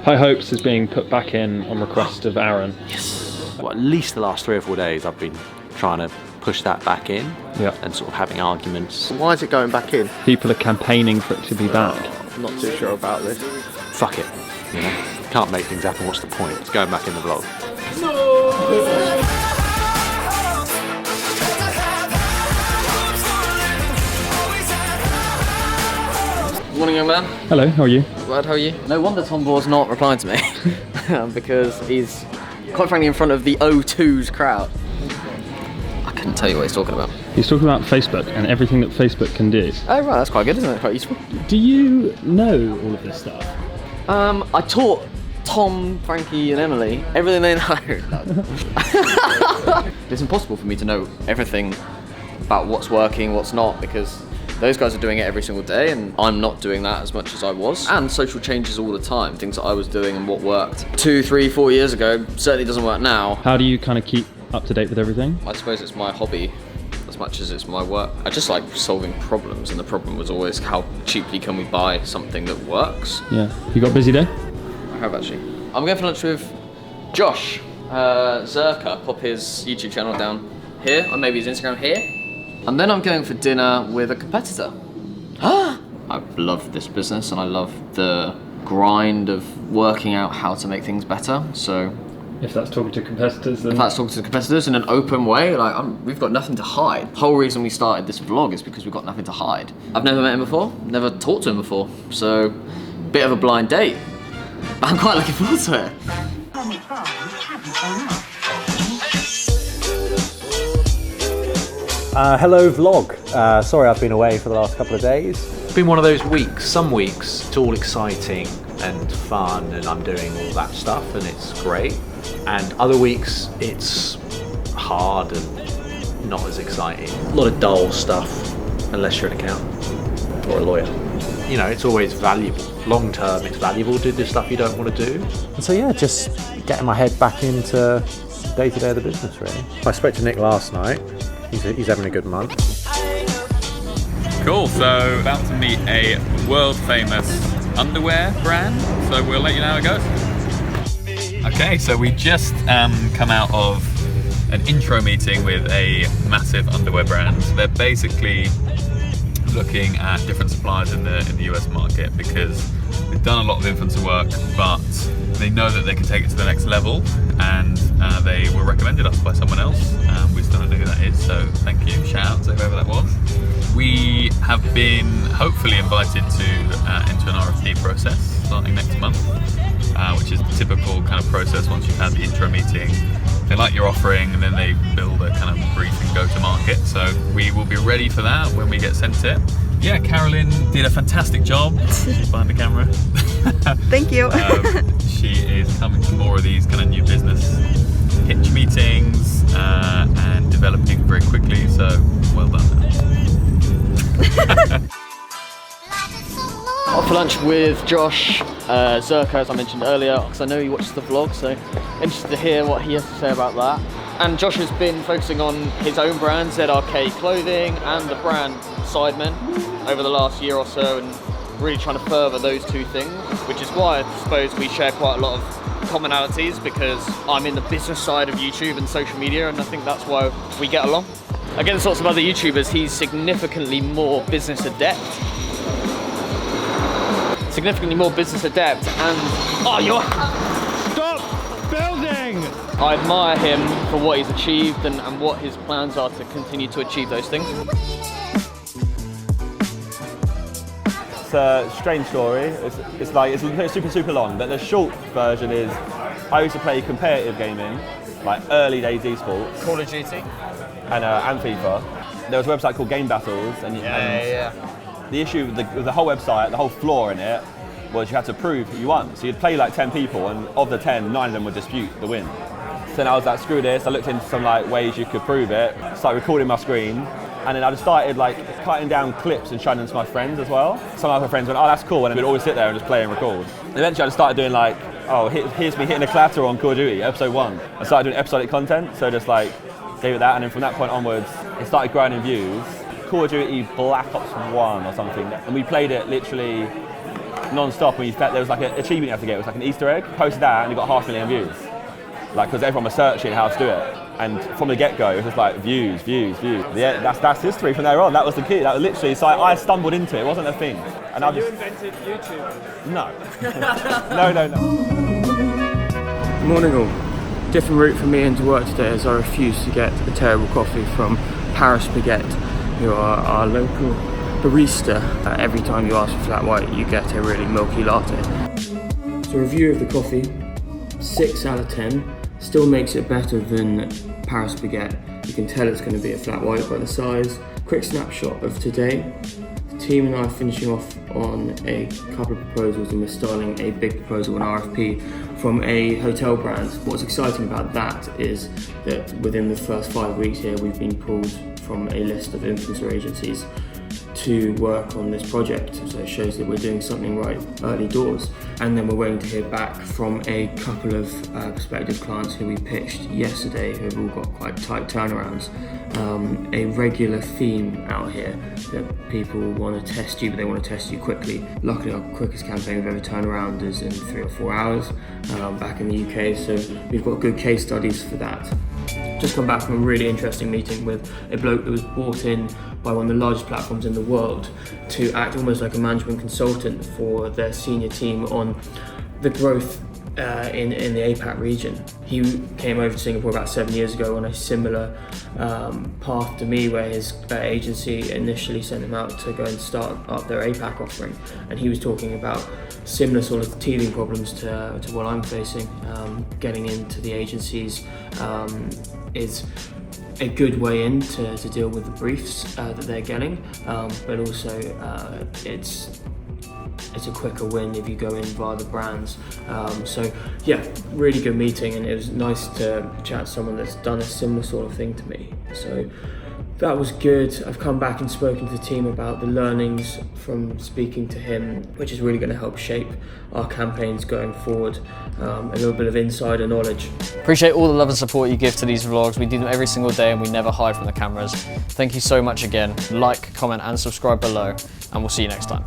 High Hopes is being put back in on request of Aaron. Yes. Well, at least the last 3 or 4 days I've been trying to push that back in and sort of having arguments. Why is it going back in? People are campaigning for it to be back. I'm not too sure about this. Fuck it. You know, can't make things happen, what's the point? It's going back in the vlog. Morning, young man. Hello, how are you? Glad, how are you? No wonder Tom Bore's not replying to me because he's quite frankly in front of the O2's crowd. I couldn't tell you what he's talking about. He's talking about Facebook and everything that Facebook can do. Oh right, that's quite good, isn't it? Quite useful. Do you know all of this stuff? I taught Tom, Frankie and Emily everything they know. No. It's impossible for me to know everything about what's working, what's not, because those guys are doing it every single day and I'm not doing that as much as I was. And social changes all the time. Things that I was doing and what worked 2, 3, 4 years ago certainly doesn't work now. How do you kind of keep up to date with everything? I suppose it's my hobby as much as it's my work. I just like solving problems, and the problem was always how cheaply can we buy something that works. Yeah. You got a busy day? I have actually. I'm going for lunch with Josh Zerkaa. Pop his YouTube channel down here, or maybe his Instagram here. And then I'm going for dinner with a competitor. I love this business and I love the grind of working out how to make things better. So if that's talking to competitors, then... If that's talking to competitors in an open way, like we've got nothing to hide. The whole reason we started this vlog is because we've got nothing to hide. I've never met him before, never talked to him before, so bit of a blind date. But I'm quite looking forward to it. Hello vlog. Sorry I've been away for the last couple of days. It's been one of those weeks, some weeks it's all exciting and fun and I'm doing all that stuff and it's great. And other weeks it's hard and not as exciting. A lot of dull stuff, unless you're an accountant or a lawyer. You know, it's always valuable. Long term it's valuable to do the stuff you don't want to do. And so yeah, just getting my head back into day-to-day of the business really. I spoke to Nick last night. He's having a good month. Cool, so about to meet a world famous underwear brand, so we'll let you know how it goes. Okay, so we just come out of an intro meeting with a massive underwear brand. They're basically looking at different suppliers in the US market because they've done a lot of influencer work, but they know that they can take it to the next level, and they were recommended us by someone else. We still don't know who that is, so thank you, shout out to whoever that was. We have been hopefully invited to into an RFP process starting next month, which is the typical kind of process once you've had the intro meeting. They like your offering and then they build a kind of brief and go to market. So we will be ready for that when we get sent it. Yeah, Carolyn did a fantastic job. She's behind the camera. Thank you. She is coming to more of these kind of new business pitch meetings and developing very quickly. So well done. Off for lunch with Josh Zerkaa, as I mentioned earlier, because I know he watches the vlog, so interested to hear what he has to say about that. And Josh has been focusing on his own brand, ZRK Clothing, and the brand Sidemen over the last year or so, and really trying to further those two things, which is why I suppose we share quite a lot of commonalities, because I'm in the business side of YouTube and social media, and I think that's why we get along. Against lots of other YouTubers, he's significantly more business adept. And Stop building! I admire him for what he's achieved and what his plans are to continue to achieve those things. It's a strange story. It's super long, but the short version is I used to play competitive gaming, like early days esports. Call of Duty. And FIFA. There was a website called Game Battles, and the issue with the whole website, the whole floor in it, was you had to prove you won. So you'd play like 10 people, and of the 10, 9 of them would dispute the win. So then I was like, screw this. I looked into some like ways you could prove it. Started recording my screen, and then I just started like cutting down clips and showing them to my friends as well. Some of my friends went, oh, that's cool, and we'd always sit there and just play and record. And eventually I just started doing like, oh, here's me hitting a clatter on Call of Duty, episode 1. I started doing episodic content, so just like gave it that, and then from that point onwards, it started growing in views. Call of Duty Black Ops 1 or something, and we played it literally non-stop. When there was like an achievement you have to get. It was like an Easter egg. Posted that and it got 500,000 views. Like, because everyone was searching how to do it. And from the get-go, it was just like views. Yeah, that's history from there on. That was the key. That was literally, so I stumbled into it. It wasn't a thing. And I just... You invented YouTube? No. No. Morning all. Different route for me into work today as I refuse to get a terrible coffee from Paris Baguette, who are our local barista. Every time you ask for flat white, you get a really milky latte. So review of the coffee, 6 out of 10. Still makes it better than Paris Baguette. You can tell it's going to be a flat white by the size. Quick snapshot of today. The team and I are finishing off on a couple of proposals, and we're starting a big proposal, an RFP from a hotel brand. What's exciting about that is that within the first 5 weeks here, we've been pulled from a list of influencer agencies to work on this project, so it shows that we're doing something right early doors. And then we're waiting to hear back from a couple of prospective clients who we pitched yesterday, who have all got quite tight turnarounds. A regular theme out here that people want to test you, but they want to test you quickly. Luckily, our quickest campaign we've ever turned around is in 3 or 4 hours back in the UK, so we've got good case studies for that. Just come back from a really interesting meeting with a bloke that was brought in by one of the largest platforms in the world to act almost like a management consultant for their senior team on the growth in the APAC region. He came over to Singapore about 7 years ago on a similar path to me, where his agency initially sent him out to go and start up their APAC offering, and he was talking about similar sort of teething problems to what I'm facing. Getting into the agencies is a good way in to deal with the briefs that they're getting, but also it's a quicker win if you go in via the brands. So yeah, really good meeting, and it was nice to chat to someone that's done a similar sort of thing to me. So that was good. I've come back and spoken to the team about the learnings from speaking to him, which is really going to help shape our campaigns going forward. A little bit of insider knowledge. Appreciate all the love and support you give to these vlogs. We do them every single day and we never hide from the cameras. Thank you so much again. Like, comment and subscribe below, and we'll see you next time.